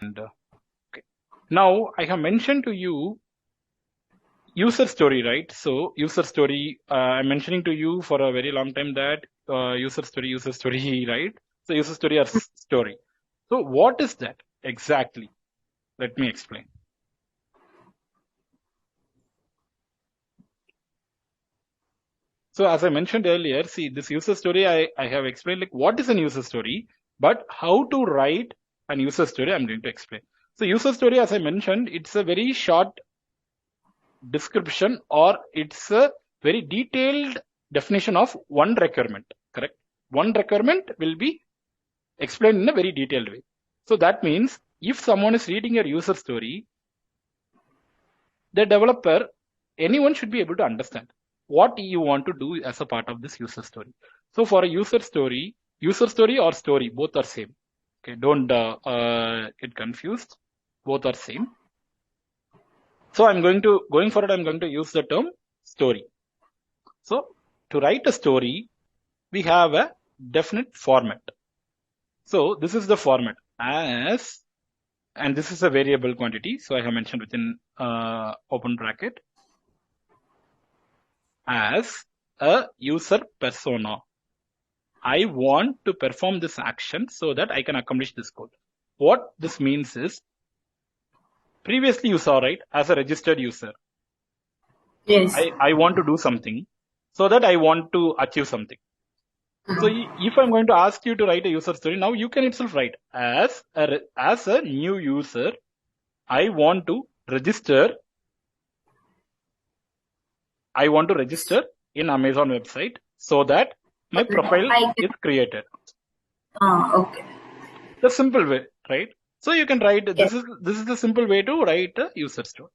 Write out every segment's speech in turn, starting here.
Okay. Now I have mentioned to you user story, right? So user story, I'm mentioning to you for a very long time that user story, right? So user story or story. So what is that exactly? Let me explain. So as I mentioned earlier, see this user story, I have explained like what is an user story, but how to write an user story, I'm going to explain. So user story, as I mentioned, it's a very short description or it's a very detailed definition of one requirement, correct? One requirement will be explained in a very detailed way. So that means if someone is reading your user story, the developer, anyone should be able to understand what you want to do as a part of this user story. So for a user story or story, both are same. Okay, don't get confused. Both are same. So going forward, I'm going to use the term story. So to write a story, we have a definite format. So this is the format as, and this is a variable quantity. So I have mentioned within open bracket as a user persona. I want to perform this action so that I can accomplish this goal. What this means is, previously you saw, right, as a registered user, Yes. I want to do something so that I want to achieve something. So if I'm going to ask you to write a user story, now you can itself write as a new user, I want to register in Amazon website so that my profile is created. Okay. The simple way, right? So you can write, Yes. this is the simple way to write a user story.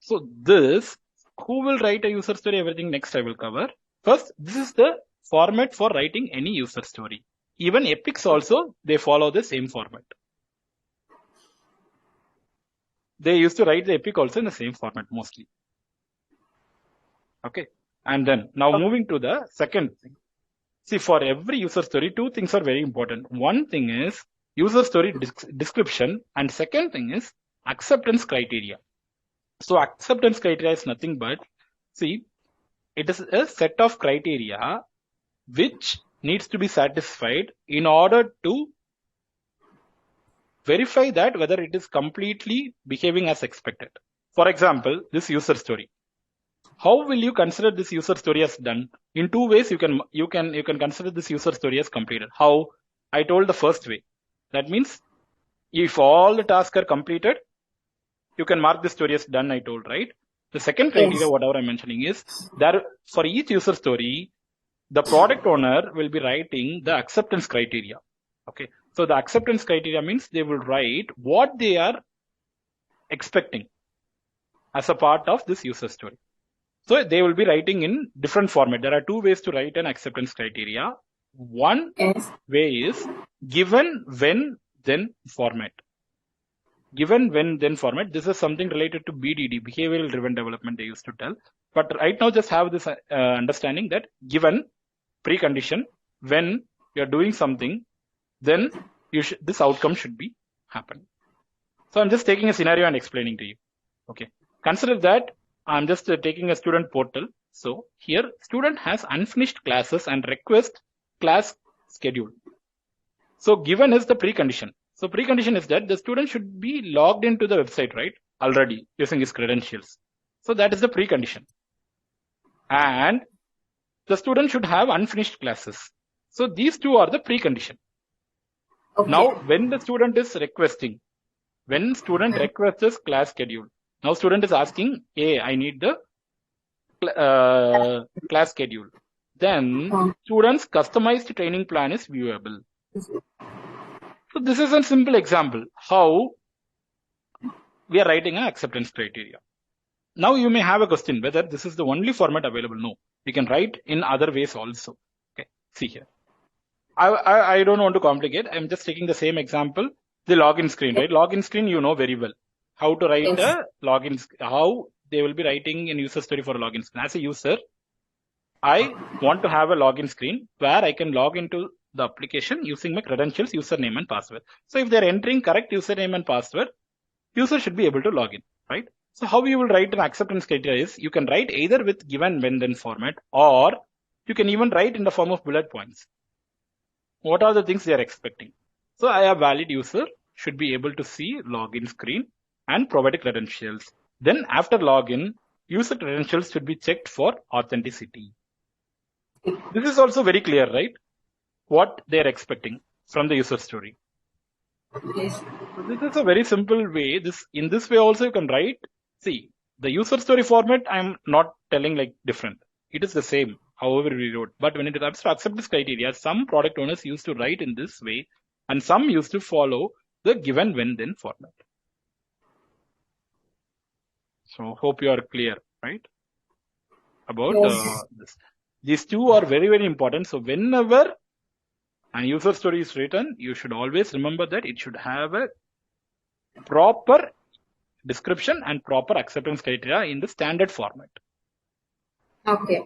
So this, who will write a user story, everything next I will cover. First, this is the format for writing any user story. Even epics also, they follow the same format. They used to write the epic also in the same format mostly. Okay. And then now moving to the second thing. See, for every user story, two things are very important. One thing is user story description, and second thing is acceptance criteria. So acceptance criteria is nothing but, see, it is a set of criteria which needs to be satisfied in order to verify that whether it is completely behaving as expected. For example, this user story. How will you consider this user story as done? In two ways, you can consider this user story as completed. How? I told the first way. That means if all the tasks are completed, you can mark the story as done. I told, right? The second criteria, Yes. whatever I'm mentioning, is that for each user story, the product owner will be writing the acceptance criteria. Okay. So the acceptance criteria means they will write what they are expecting as a part of this user story. So they will be writing in different format. There are two ways to write an acceptance criteria. One Yes. way is given, when, then format. Given, when, then format. This is something related to BDD, behavioral driven development, they used to tell. But right now just have this understanding that given, precondition, when you're doing something, then this outcome should be happening. So I'm just taking a scenario and explaining to you. Okay. Consider that I'm just taking a student portal. So here student has unfinished classes and request class schedule. So given is the precondition. So precondition is that the student should be logged into the website, right? Already using his credentials. So that is the precondition. And the student should have unfinished classes. So these two are the precondition. Okay. Now when the student is requesting, when student requests class schedule, now student is asking, hey, I need the class schedule. Then student's customized training plan is viewable. So this is a simple example how we are writing an acceptance criteria. Now you may have a question whether this is the only format available. No, we can write in other ways also. Okay, see here. I don't want to complicate. I'm just taking the same example, the login screen, right? Login screen, you know very well how to write a login, how they will be writing in user story for a login screen. As a user, I want to have a login screen where I can log into the application using my credentials, username and password. So if they're entering correct username and password, user should be able to log in, right? So how you will write an acceptance criteria is you can write either with given when then format, or you can even write in the form of bullet points. What are the things they are expecting? So I have valid user should be able to see login screen and provide credentials. Then after login, user credentials should be checked for authenticity. This is also very clear, right? What they are expecting from the user story. Yes. So this is a very simple way. In this way also you can write. See, the user story format, I'm not telling like different. It is the same, however we wrote. But when it comes to acceptance criteria, some product owners used to write in this way, and some used to follow the given when then format. So hope you are clear, right? About Yes. this. These two are very, very important. So whenever a user story is written, you should always remember that it should have a proper description and proper acceptance criteria in the standard format. Okay.